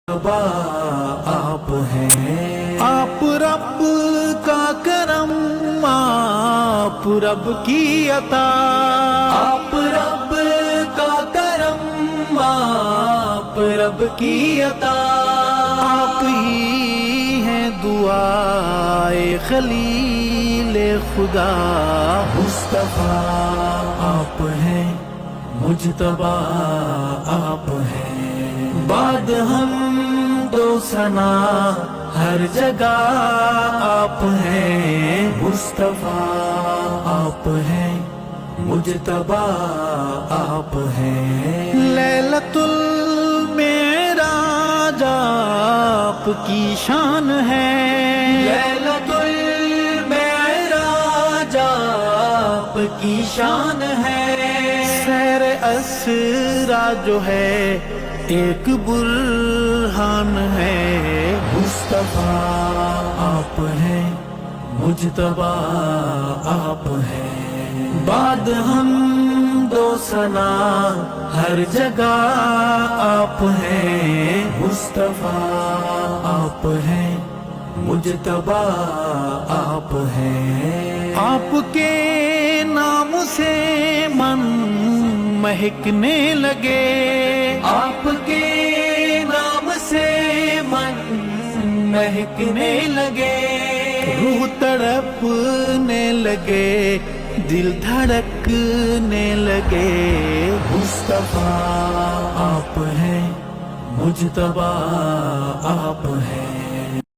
آپ ہیں، آپ رب کا کرم، آپ رب کی عطا، آپ رب کا کرم، آپ رب کی عطا، آپ ہی ہیں دعائے خلیل خدا مصطفیٰ، آپ ہیں مجتبی، آپ ہیں بعد ہم دو ثنا ہر جگہ، آپ ہیں مصطفیٰ، آپ ہیں مجتبی، آپ ہیں لیلۃ المعراج آپ کی شان ہے، لیلۃ المعراج آپ کی شان ہے، سیر اسرا جو ہے ایک برہان ہے، مصطفیٰ آپ ہیں مجتبی، آپ ہیں بعد ہم دو ثنا ہر جگہ، آپ ہیں مصطفیٰ، آپ ہیں مجتبی، آپ ہیں آپ کے نام سے من مہکنے لگے، آپ کے نام سے من مہکنے لگے، روح تڑپنے لگے، دل دھڑکنے لگے، مصطفیٰ آپ ہیں مجتبی، آپ ہیں